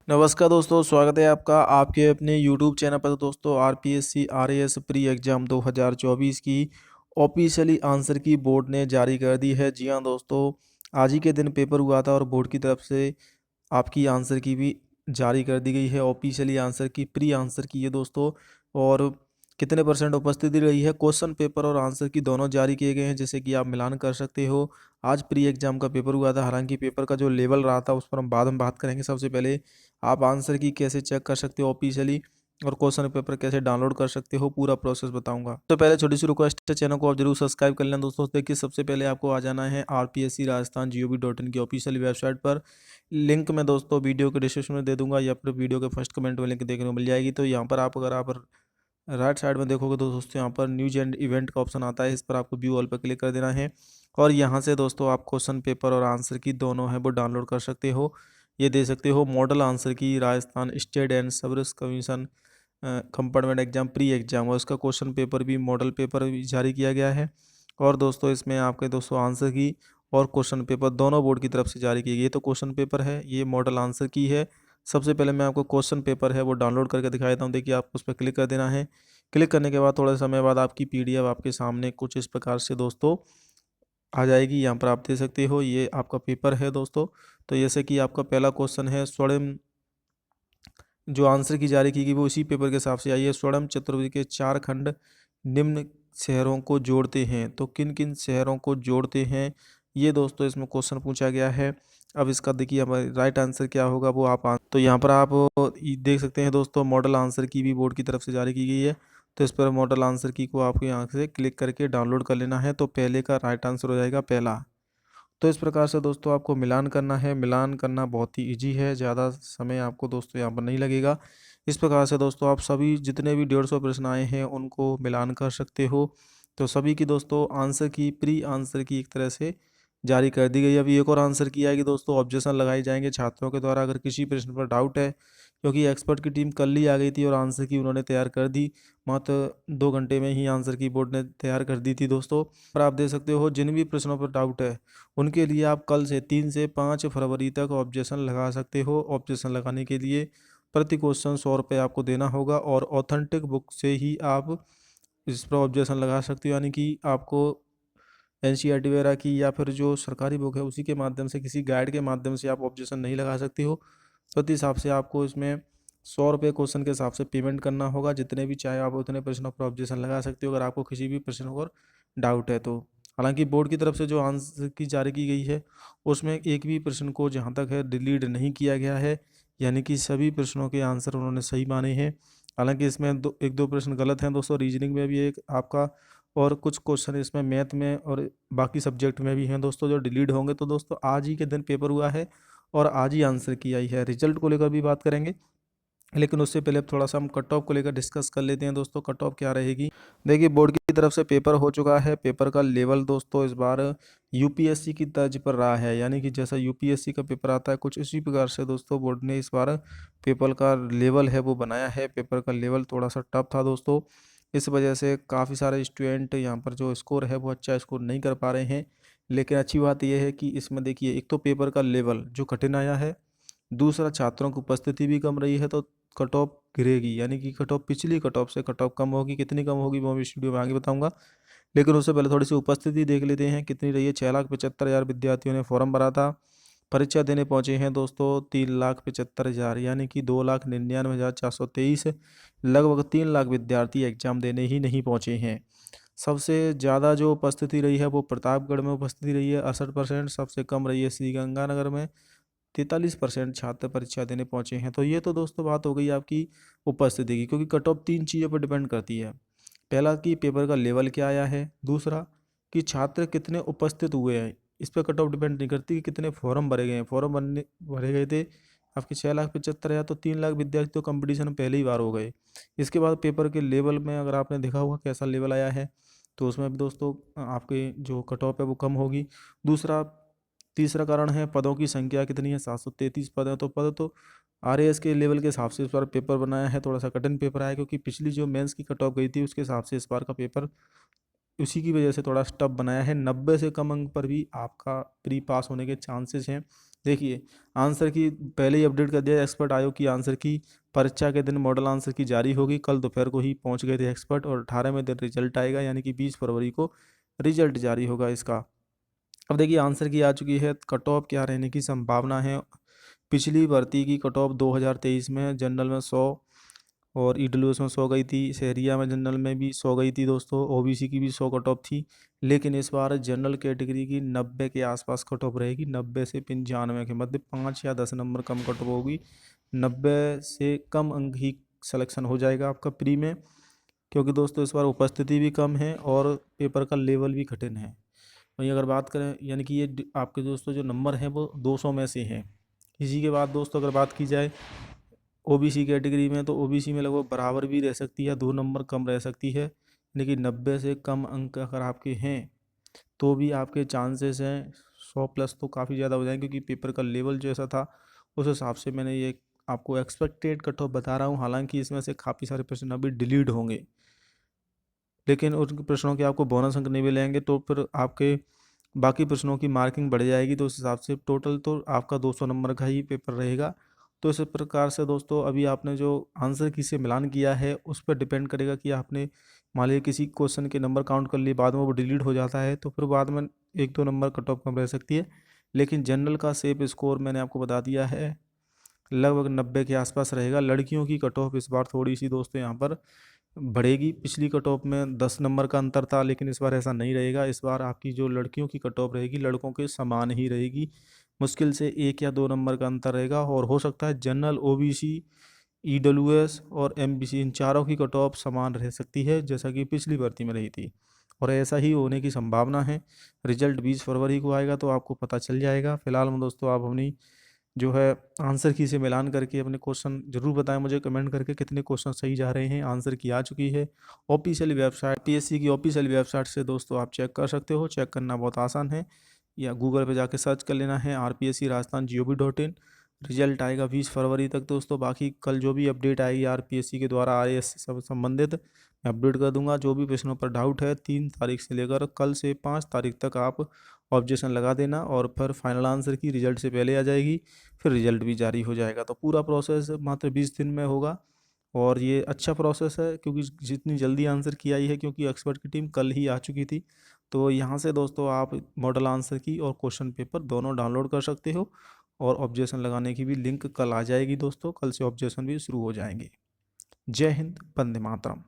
नमस्कार दोस्तों, स्वागत है आपका आपके अपने यूट्यूब चैनल पर। दोस्तों आरपीएससी आरएएस प्री एग्ज़ाम 2024 की ऑफिशियली आंसर की बोर्ड ने जारी कर दी है। जी हाँ दोस्तों, आज ही के दिन पेपर हुआ था और बोर्ड की तरफ से आपकी आंसर की भी जारी कर दी गई है। ऑफिशियली आंसर की प्री आंसर की है दोस्तों। और कितने परसेंट उपस्थिति रही है, क्वेश्चन पेपर और आंसर की दोनों जारी किए गए हैं, जैसे कि आप मिलान कर सकते हो। आज प्री एग्जाम का पेपर हुआ था, हालांकि पेपर का जो लेवल रहा था उस पर हम बाद में बात करेंगे। सबसे पहले आप आंसर की कैसे चेक कर सकते हो ऑफिशियली, और क्वेश्चन पेपर कैसे डाउनलोड कर सकते हो, पूरा प्रोसेस बताऊंगा। तो पहले छोटी सी रिक्वेस्ट है, चैनल को आप जरूर सब्सक्राइब कर लेना दोस्तों। देखिए, सबसे पहले आपको आ जाना है आरपीएससी राजस्थान GOV.in की ऑफिशियल वेबसाइट पर। लिंक मैं दोस्तों वीडियो के डिस्क्रिप्शन में दे दूंगा या फिर वीडियो के फर्स्ट कमेंट में लिंक देखने को मिल जाएगी। तो यहाँ पर अगर आप राइट साइड में देखोगे तो दोस्तों यहाँ पर न्यूज एंड इवेंट का ऑप्शन आता है, इस पर आपको व्यू ऑल पर क्लिक कर देना है। और यहाँ से दोस्तों आप क्वेश्चन पेपर और आंसर की दोनों है वो डाउनलोड कर सकते हो। ये दे सकते हो मॉडल आंसर की Rajasthan state and service commission compartment exam pre exam, और उसका क्वेश्चन पेपर भी मॉडल पेपर भी जारी किया गया है। और दोस्तों इसमें आपके दोस्तों आंसर की और क्वेश्चन पेपर दोनों बोर्ड की तरफ से जारी की गई। ये तो क्वेश्चन पेपर है, ये मॉडल आंसर की है। सबसे पहले मैं आपको क्वेश्चन पेपर है वो डाउनलोड करके दिखा देता हूँ। देखिए, आपको उस पर क्लिक कर देना है। क्लिक करने के बाद थोड़े समय बाद आपकी PDF आपके सामने कुछ इस प्रकार से दोस्तों आ जाएगी। यहाँ पर आप देख सकते हो, ये आपका पेपर है दोस्तों। तो जैसे कि आपका पहला क्वेश्चन है, स्वर्ण जो आंसर की जारी की गई वो इसी पेपर के हिसाब से आई है। स्वर्ण चतुर्भुज के चार खंड निम्न शहरों को जोड़ते हैं, तो किन किन शहरों को जोड़ते हैं, ये दोस्तों इसमें क्वेश्चन पूछा गया है। अब इसका देखिए हमारे राइट आंसर क्या होगा वो तो यहाँ पर आप देख सकते हैं दोस्तों, मॉडल आंसर की भी बोर्ड की तरफ से जारी की गई है। तो इस पर मॉडल आंसर की को आपको यहाँ से क्लिक करके डाउनलोड कर लेना है। तो पहले का राइट आंसर हो जाएगा पहला। तो इस प्रकार से दोस्तों आपको मिलान करना है। मिलान करना बहुत ही इजी है, ज़्यादा समय आपको दोस्तों यहाँ पर नहीं लगेगा। इस प्रकार से दोस्तों आप सभी जितने भी 150 प्रश्न आए हैं उनको मिलान कर सकते हो। तो सभी की दोस्तों आंसर की प्री आंसर की एक तरह से जारी कर दी गई। अभी एक और आंसर की आएगी दोस्तों, ऑब्जेक्शन लगाए जाएंगे छात्रों के द्वारा अगर किसी प्रश्न पर डाउट है, क्योंकि एक्सपर्ट की टीम कल ही आ गई थी और आंसर की उन्होंने तैयार कर दी। मात्र 2 घंटे में ही आंसर की बोर्ड ने तैयार कर दी थी दोस्तों। पर आप देख सकते हो, जिन भी प्रश्नों पर डाउट है उनके लिए आप कल से 3 से 5 फरवरी तक ऑब्जेक्शन लगा सकते हो। ऑब्जेक्शन लगाने के लिए प्रति क्वेश्चन 100 रुपये आपको देना होगा, और ऑथेंटिक बुक से ही आप इस पर ऑब्जेक्शन लगा सकते हो। यानी कि आपको NCERT वगैरह की या फिर जो सरकारी बुक है उसी के माध्यम से, किसी गाइड के माध्यम से आप ऑब्जेक्शन नहीं लगा सकते हो। तो इस हिसाब से आपको इसमें 100 रुपये क्वेश्चन के हिसाब से पेमेंट करना होगा। जितने भी चाहे आप उतने प्रश्नों पर ऑब्जेक्शन लगा सकते हो अगर आपको किसी भी प्रश्न पर डाउट है तो। हालांकि बोर्ड की तरफ से जो आंसर की जारी की गई है उसमें एक भी प्रश्न को जहाँ तक है डिलीट नहीं किया गया है, यानी कि सभी प्रश्नों के आंसर उन्होंने सही माने हैं। हालांकि इसमें एक दो प्रश्न गलत हैं दोस्तों, रीजनिंग में भी एक आपका, और कुछ क्वेश्चन इसमें मैथ में और बाकी सब्जेक्ट में भी हैं दोस्तों जो डिलीट होंगे। तो दोस्तों आज ही के दिन पेपर हुआ है और आज ही आंसर की आई है। रिजल्ट को लेकर भी बात करेंगे, लेकिन उससे पहले अब थोड़ा सा हम कट ऑफ को लेकर डिस्कस कर लेते हैं दोस्तों। कट ऑफ क्या रहेगी, देखिए बोर्ड की तरफ से पेपर हो चुका है। पेपर का लेवल दोस्तों इस बार UPSC की तर्ज पर रहा है, यानी कि जैसा UPSC का पेपर आता है कुछ इसी प्रकार से दोस्तों बोर्ड ने इस बार पेपर का लेवल है वो बनाया है। पेपर का लेवल थोड़ा सा टफ था दोस्तों, इस वजह से काफ़ी सारे स्टूडेंट यहाँ पर जो स्कोर है वो अच्छा स्कोर नहीं कर पा रहे हैं। लेकिन अच्छी बात यह है कि इसमें देखिए, एक तो पेपर का लेवल जो कठिन आया है, दूसरा छात्रों की उपस्थिति भी कम रही है, तो कट ऑफ गिरेगी, यानी कि कट ऑफ पिछली कट ऑफ से कट ऑफ कम होगी। कितनी कम होगी वो मैं इस वीडियो में आगे बताऊंगा। लेकिन उससे पहले थोड़ी सी उपस्थिति देख लेते हैं कितनी रही है। 6,75,000 विद्यार्थियों ने फॉर्म भरा था। परीक्षा देने पहुंचे हैं दोस्तों 3,75,000, यानी कि 2,99,423। लगभग 3 लाख विद्यार्थी एग्जाम देने ही नहीं पहुंचे हैं। सबसे ज़्यादा जो उपस्थिति रही है वो प्रतापगढ़ में उपस्थिति रही है 68%। सबसे कम रही है श्रीगंगानगर में 43% छात्र परीक्षा देने पहुंचे हैं। तो ये तो दोस्तों बात हो गई आपकी उपस्थिति की, क्योंकि कट ऑफ 3 चीज़ों पर डिपेंड करती है। पहला कि पेपर का लेवल क्या आया है, दूसरा कि छात्र कितने उपस्थित हुए हैं। इस पर कट ऑफ डिपेंड नहीं करती कि कितने फॉर्म भरे गए हैं। फॉर्म भरे गए थे आपके 6,75,000, तो 3 लाख विद्यार्थी तो कंपटीशन में पहले ही बार हो गए। इसके बाद पेपर के लेवल में अगर आपने देखा होगा कैसा लेवल आया है, तो उसमें भी दोस्तों आपके जो कट ऑफ है वो कम होगी। दूसरा तीसरा कारण है पदों की संख्या कितनी है, 733 पद है। तो पद तो RAS के लेवल के हिसाब से इस बार पेपर बनाया है। थोड़ा सा कठिन पेपर आया क्योंकि पिछली जो मेंस की कट ऑफ गई थी उसके हिसाब से इस बार का पेपर उसी की वजह से थोड़ा टफ बनाया है। 90 से कम अंक पर भी आपका प्री पास होने के चांसेस हैं। देखिए, आंसर की पहले ही अपडेट कर दिया एक्सपर्ट आयोग की आंसर की परीक्षा के दिन मॉडल आंसर की जारी होगी। कल दोपहर को ही पहुंच गए थे एक्सपर्ट और 18वें दिन रिजल्ट आएगा, यानी कि 20 फरवरी को रिजल्ट जारी होगा इसका। अब देखिए आंसर की आ चुकी है, कट ऑफ क्या रहने की संभावना है। पिछली भर्ती की कट ऑफ 2023 में जनरल में 100 और ईडब्ल्यूएस में 100 गई थी, शहरिया में जनरल में भी 100 गई थी दोस्तों, ओबीसी की भी 100 कट ऑफ थी। लेकिन इस बार जनरल कैटेगरी की 90 के आसपास कट ऑफ रहेगी, 90 से 95 के मध्य, 5 या 10 नंबर कम कट ऑफ होगी। 90 से कम अंक ही सिलेक्शन हो जाएगा आपका प्री में, क्योंकि दोस्तों इस बार उपस्थिति भी कम है और पेपर का लेवल भी कठिन है। वहीं अगर बात करें, यानी कि ये आपके दोस्तों जो नंबर हैं वो 200 में से हैं। इसी के बाद दोस्तों अगर बात की जाए ओबीसी कैटेगरी में, तो ओबीसी में लगभग बराबर भी रह सकती है, 2 नंबर कम रह सकती है। लेकिन 90 से कम अंक अगर आपके हैं तो भी आपके चांसेस हैं 100 प्लस तो काफ़ी ज़्यादा हो जाएंगे, क्योंकि पेपर का लेवल जैसा था उस हिसाब से मैंने ये आपको एक्सपेक्टेड कट ऑफ बता रहा हूँ। हालांकि इसमें से काफ़ी सारे प्रश्न अभी डिलीट होंगे, लेकिन उन प्रश्नों के आपको बोनस अंक नहीं मिलेंगे, तो फिर आपके बाकी प्रश्नों की मार्किंग बढ़ जाएगी। तो उस हिसाब से टोटल तो आपका 200 नंबर का ही पेपर रहेगा। तो इस प्रकार से दोस्तों अभी आपने जो आंसर की से मिलान किया है उस पर डिपेंड करेगा कि आपने मान लीजिए किसी क्वेश्चन के नंबर काउंट कर लिए, बाद में वो डिलीट हो जाता है तो फिर बाद में 1-2 नंबर कट ऑफ कम रह सकती है। लेकिन जनरल का सेफ स्कोर मैंने आपको बता दिया है, लगभग 90 के आसपास रहेगा। लड़कियों की कट ऑफ इस बार थोड़ी सी दोस्तों यहाँ पर बढ़ेगी। पिछली कट ऑफ में 10 नंबर का अंतर था, लेकिन इस बार ऐसा नहीं रहेगा। इस बार आपकी जो लड़कियों की कट ऑफ रहेगी लड़कों के समान ही रहेगी, मुश्किल से 1 या 2 नंबर का अंतर रहेगा। और हो सकता है जनरल, ओबीसी, ईडब्ल्यूएस और एमबीसी इन चारों की कट ऑफ समान रह सकती है, जैसा कि पिछली भर्ती में रही थी, और ऐसा ही होने की संभावना है। रिजल्ट 20 फरवरी को आएगा तो आपको पता चल जाएगा। फिलहाल में दोस्तों आप अपनी जो है आंसर की से मिलान करके अपने क्वेश्चन जरूर बताएं मुझे कमेंट करके, कितने क्वेश्चन सही जा रहे हैं। आंसर की आ चुकी है ऑफिशियल वेबसाइट, पीएससी की ऑफिशियल वेबसाइट से दोस्तों आप चेक कर सकते हो। चेक करना बहुत आसान है, या गूगल पे जाके सर्च कर लेना है RPSC राजस्थान GOV.in। रिजल्ट आएगा 20 फरवरी तक दोस्तों। बाकी कल जो भी अपडेट आएगी RPSC के द्वारा RAS से सब संबंधित, मैं अपडेट कर दूंगा। जो भी प्रश्नों पर डाउट है 3 तारीख से लेकर कल से 5 तारीख तक आप ऑब्जेक्शन लगा देना, और फिर फाइनल आंसर की रिजल्ट से पहले आ जाएगी, फिर रिजल्ट भी जारी हो जाएगा। तो पूरा प्रोसेस मात्र 20 दिन में होगा, और ये अच्छा प्रोसेस है क्योंकि जितनी जल्दी आंसर की आई है, क्योंकि एक्सपर्ट की टीम कल ही आ चुकी थी। तो यहाँ से दोस्तों आप मॉडल आंसर की और क्वेश्चन पेपर दोनों डाउनलोड कर सकते हो, और ऑब्जेक्शन लगाने की भी लिंक कल आ जाएगी दोस्तों। कल से ऑब्जेक्शन भी शुरू हो जाएंगे। जय हिंद, वंदे मातरम।